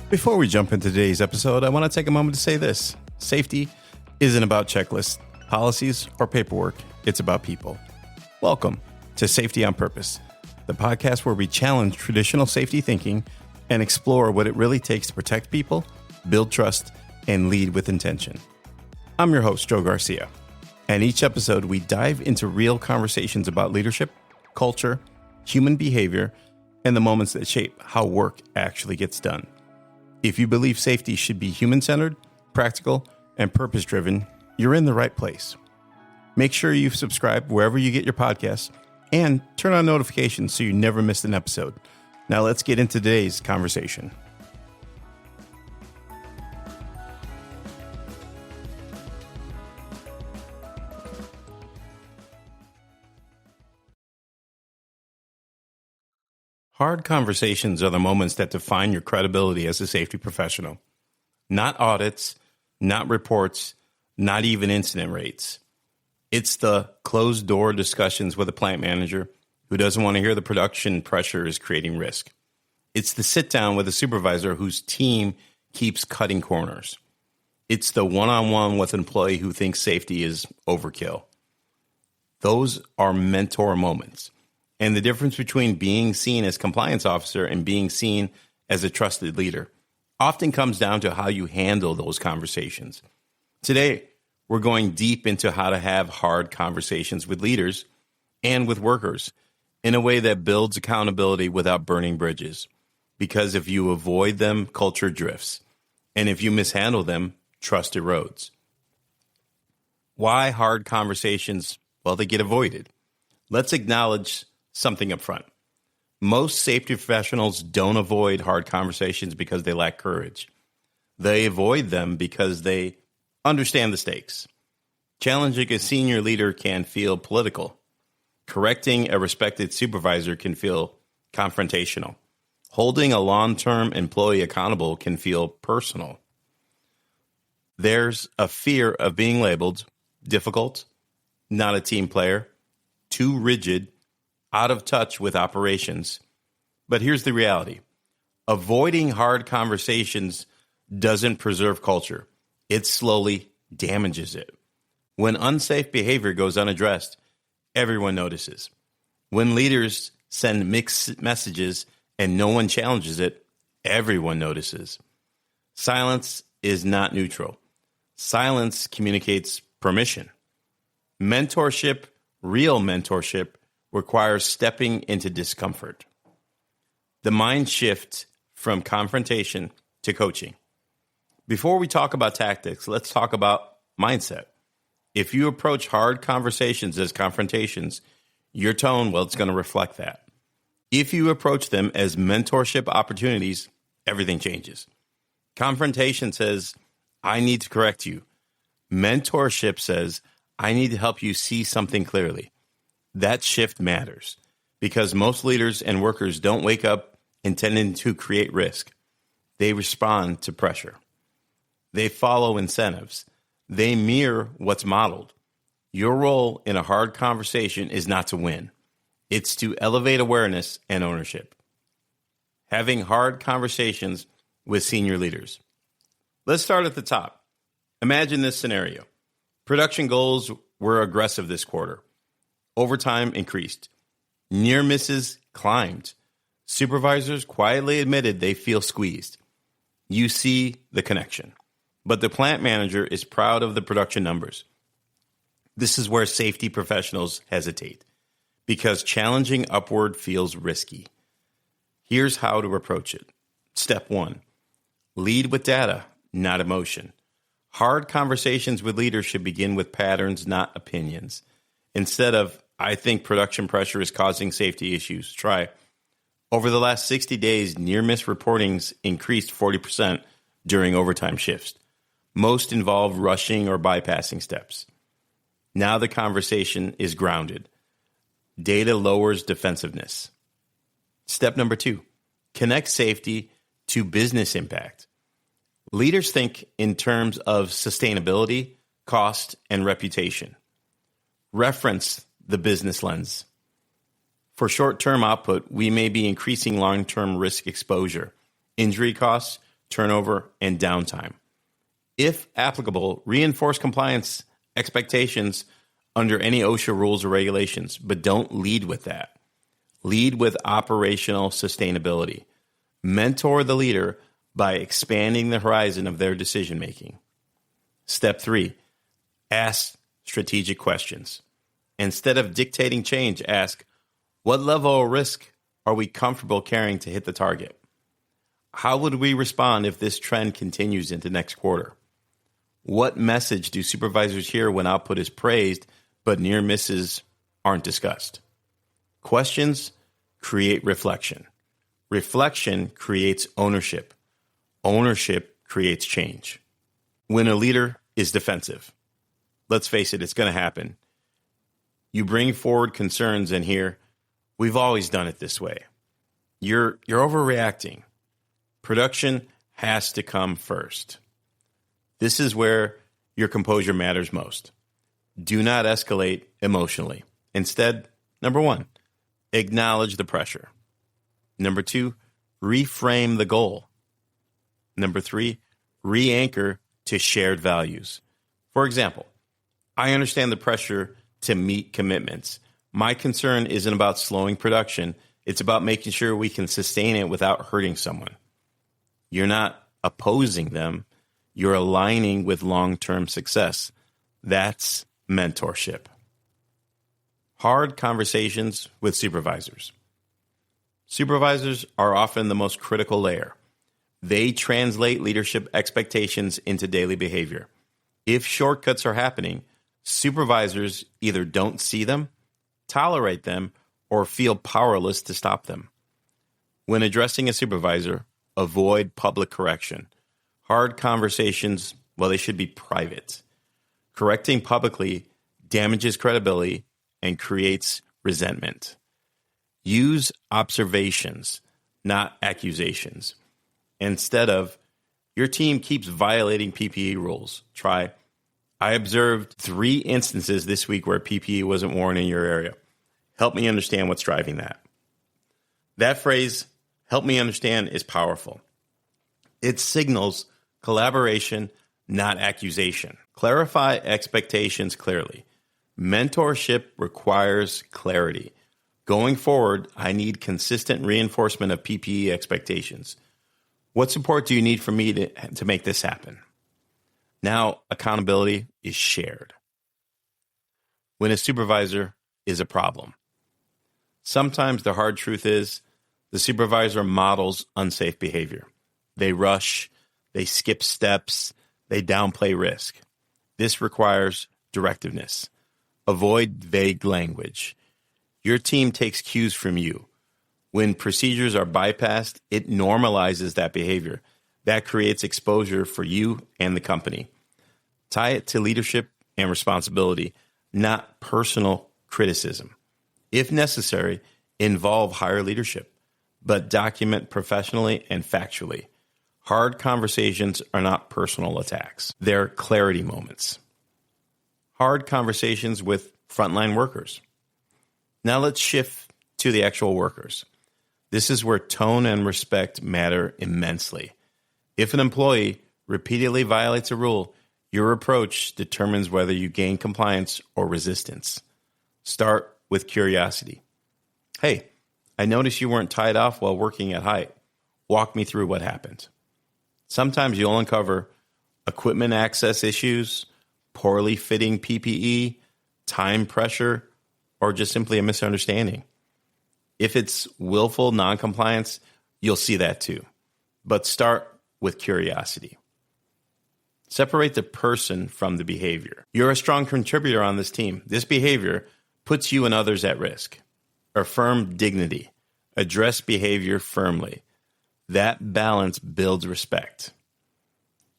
Before we jump into today's episode, I want to take a moment to say this. Safety isn't about checklists, policies, or paperwork. It's about people. Welcome to Safety on Purpose, the podcast where we challenge traditional safety thinking and explore what it really takes to protect people, build trust, and lead with intention. I'm your host, Joe Garcia, and each episode we dive into real conversations about leadership, culture, human behavior, and the moments that shape how work actually gets done. If you believe safety should be human-centered, practical, and purpose-driven, you're in the right place. Make sure you subscribe wherever you get your podcasts and turn on notifications so you never miss an episode. Now let's get into today's conversation. Hard conversations are the moments that define your credibility as a safety professional. Not audits, not reports, not even incident rates. It's the closed-door discussions with a plant manager who doesn't want to hear the production pressure is creating risk. It's the sit-down with a supervisor whose team keeps cutting corners. It's the one-on-one with an employee who thinks safety is overkill. Those are mentor moments. And the difference between being seen as compliance officer and being seen as a trusted leader often comes down to how you handle those conversations. Today, we're going deep into how to have hard conversations with leaders and with workers in a way that builds accountability without burning bridges. Because if you avoid them, culture drifts. And if you mishandle them, trust erodes. Why hard conversations? Well, they get avoided. Let's acknowledge something up front. Most safety professionals don't avoid hard conversations because they lack courage. They avoid them because they understand the stakes. Challenging a senior leader can feel political. Correcting a respected supervisor can feel confrontational. Holding a long-term employee accountable can feel personal. There's a fear of being labeled difficult, not a team player, too rigid, out of touch with operations. But here's the reality. Avoiding hard conversations doesn't preserve culture. It slowly damages it. When unsafe behavior goes unaddressed, everyone notices. When leaders send mixed messages and no one challenges it, everyone notices. Silence is not neutral. Silence communicates permission. Mentorship, real mentorship, requires stepping into discomfort. The mind shift from confrontation to coaching. Before we talk about tactics, let's talk about mindset. If you approach hard conversations as confrontations, your tone, well, it's going to reflect that. If you approach them as mentorship opportunities, everything changes. Confrontation says, I need to correct you. Mentorship says, I need to help you see something clearly. That shift matters because most leaders and workers don't wake up intending to create risk. They respond to pressure. They follow incentives. They mirror what's modeled. Your role in a hard conversation is not to win. It's to elevate awareness and ownership. Having hard conversations with senior leaders. Let's start at the top. Imagine this scenario. Production goals were aggressive this quarter. Overtime increased. Near misses climbed. Supervisors quietly admitted they feel squeezed. You see the connection. But the plant manager is proud of the production numbers. This is where safety professionals hesitate because challenging upward feels risky. Here's how to approach it. Step 1, lead with data, not emotion. Hard conversations with leaders should begin with patterns, not opinions. Instead of, I think production pressure is causing safety issues, try, over the last 60 days, near-miss reportings increased 40% during overtime shifts. Most involve rushing or bypassing steps. Now the conversation is grounded. Data lowers defensiveness. Step number 2, connect safety to business impact. Leaders think in terms of sustainability, cost, and reputation. Reference the business lens. For short-term output, we may be increasing long-term risk exposure, injury costs, turnover, and downtime. If applicable, reinforce compliance expectations under any OSHA rules or regulations, but don't lead with that. Lead with operational sustainability. Mentor the leader by expanding the horizon of their decision-making. Step 3, ask strategic questions. Instead of dictating change, ask, what level of risk are we comfortable carrying to hit the target? How would we respond if this trend continues into next quarter? What message do supervisors hear when output is praised, but near misses aren't discussed? Questions create reflection. Reflection creates ownership. Ownership creates change. When a leader is defensive, let's face it, it's going to happen. You bring forward concerns and hear, we've always done it this way. You're overreacting. Production has to come first. This is where your composure matters most. Do not escalate emotionally. Instead, number 1, acknowledge the pressure. Number 2, reframe the goal. Number 3, re-anchor to shared values. For example, I understand the pressure to meet commitments. My concern isn't about slowing production. It's about making sure we can sustain it without hurting someone. You're not opposing them. You're aligning with long-term success. That's mentorship. Hard conversations with supervisors. Supervisors are often the most critical layer. They translate leadership expectations into daily behavior. If shortcuts are happening, supervisors either don't see them, tolerate them, or feel powerless to stop them. When addressing a supervisor, avoid public correction. Hard conversations, well, they should be private. Correcting publicly damages credibility and creates resentment. Use observations, not accusations. Instead of, your team keeps violating PPE rules, try, I observed 3 instances this week where PPE wasn't worn in your area. Help me understand what's driving that. That phrase, help me understand, is powerful. It signals collaboration, not accusation. Clarify expectations clearly. Mentorship requires clarity. Going forward, I need consistent reinforcement of PPE expectations. What support do you need from me to make this happen? Now, accountability is shared. When a supervisor is a problem. Sometimes the hard truth is the supervisor models unsafe behavior. They rush, they skip steps, they downplay risk. This requires directiveness. Avoid vague language. Your team takes cues from you. When procedures are bypassed, it normalizes that behavior. That creates exposure for you and the company. Tie it to leadership and responsibility, not personal criticism. If necessary, involve higher leadership, but document professionally and factually. Hard conversations are not personal attacks. They're clarity moments. Hard conversations with frontline workers. Now let's shift to the actual workers. This is where tone and respect matter immensely. If an employee repeatedly violates a rule, your approach determines whether you gain compliance or resistance. Start with curiosity. Hey, I noticed you weren't tied off while working at height. Walk me through what happened. Sometimes you'll uncover equipment access issues, poorly fitting PPE, time pressure, or just simply a misunderstanding. If it's willful noncompliance, you'll see that too. But start with curiosity. Separate the person from the behavior. You're a strong contributor on this team. This behavior puts you and others at risk. Affirm dignity. Address behavior firmly. That balance builds respect.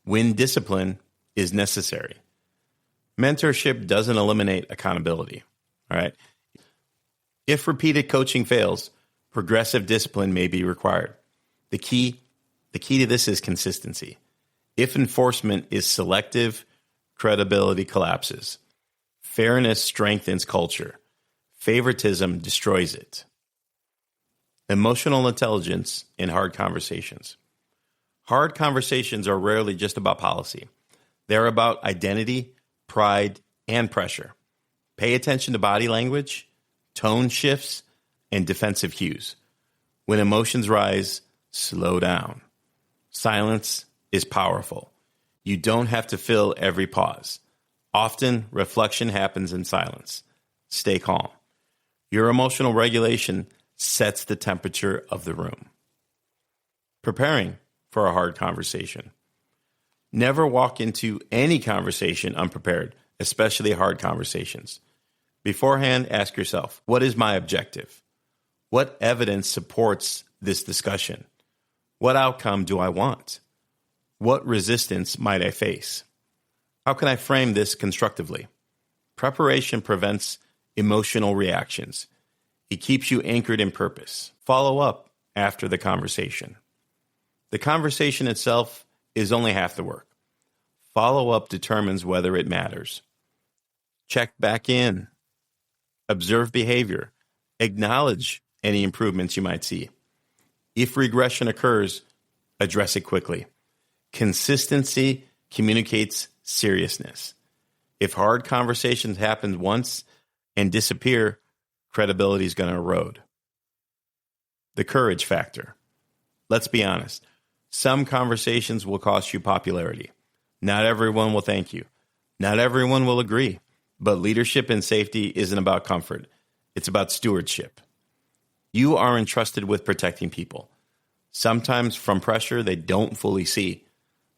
When discipline is necessary. Mentorship doesn't eliminate accountability. All right. If repeated coaching fails, progressive discipline may be required. The key to this is consistency. If enforcement is selective, credibility collapses. Fairness strengthens culture. Favoritism destroys it. Emotional intelligence in hard conversations. Hard conversations are rarely just about policy. They're about identity, pride, and pressure. Pay attention to body language, tone shifts, and defensive cues. When emotions rise, slow down. Silence is powerful. You don't have to fill every pause. Often, reflection happens in silence. Stay calm. Your emotional regulation sets the temperature of the room. Preparing for a hard conversation. Never walk into any conversation unprepared, especially hard conversations. Beforehand, ask yourself, what is my objective? What evidence supports this discussion? What outcome do I want? What resistance might I face? How can I frame this constructively? Preparation prevents emotional reactions. It keeps you anchored in purpose. Follow up after the conversation. The conversation itself is only half the work. Follow up determines whether it matters. Check back in. Observe behavior. Acknowledge any improvements you might see. If regression occurs, address it quickly. Consistency communicates seriousness. If hard conversations happen once and disappear, credibility is going to erode. The courage factor. Let's be honest. Some conversations will cost you popularity. Not everyone will thank you. Not everyone will agree. But leadership and safety isn't about comfort. It's about stewardship. You are entrusted with protecting people, sometimes from pressure they don't fully see.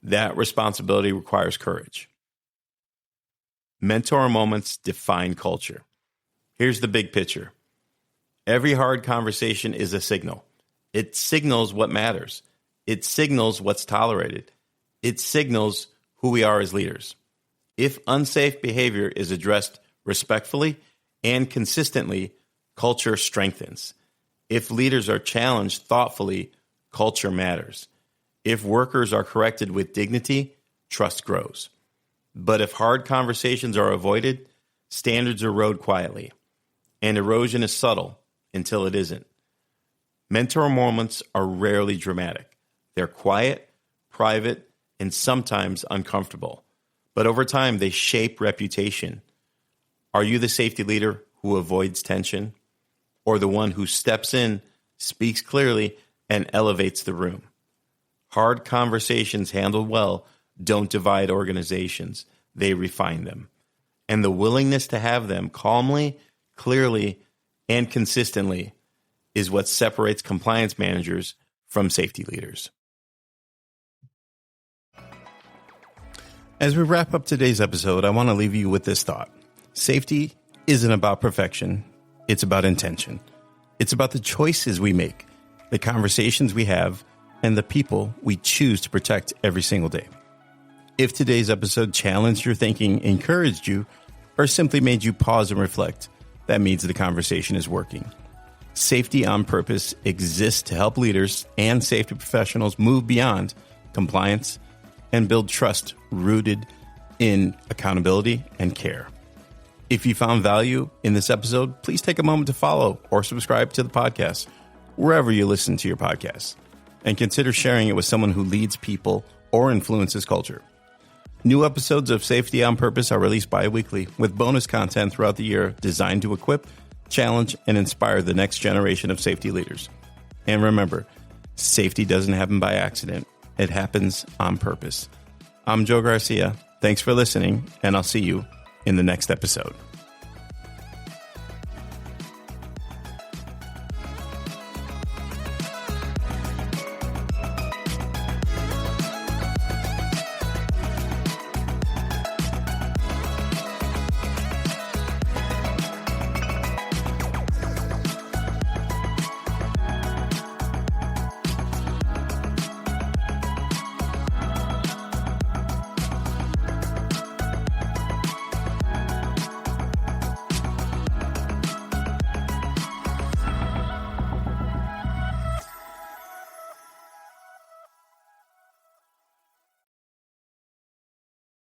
That responsibility requires courage. Mentor moments define culture. Here's the big picture. Every hard conversation is a signal. It signals what matters. It signals what's tolerated. It signals who we are as leaders. If unsafe behavior is addressed respectfully and consistently, culture strengthens. If leaders are challenged thoughtfully, culture matters. If workers are corrected with dignity, trust grows. But if hard conversations are avoided, standards erode quietly. And erosion is subtle until it isn't. Mentor moments are rarely dramatic. They're quiet, private, and sometimes uncomfortable. But over time, they shape reputation. Are you the safety leader who avoids tension? Or the one who steps in, speaks clearly, and elevates the room? Hard conversations handled well don't divide organizations. They refine them. And the willingness to have them calmly, clearly, and consistently is what separates compliance managers from safety leaders. As we wrap up today's episode, I want to leave you with this thought. Safety isn't about perfection. It's about intention. It's about the choices we make, the conversations we have, and the people we choose to protect every single day. If today's episode challenged your thinking, encouraged you, or simply made you pause and reflect, that means the conversation is working. Safety on Purpose exists to help leaders and safety professionals move beyond compliance and build trust rooted in accountability and care. If you found value in this episode, please take a moment to follow or subscribe to the podcast wherever you listen to your podcasts, and consider sharing it with someone who leads people or influences culture. New episodes of Safety on Purpose are released bi-weekly with bonus content throughout the year designed to equip, challenge, and inspire the next generation of safety leaders. And remember, safety doesn't happen by accident. It happens on purpose. I'm Joe Garcia. Thanks for listening, and I'll see you in the next episode.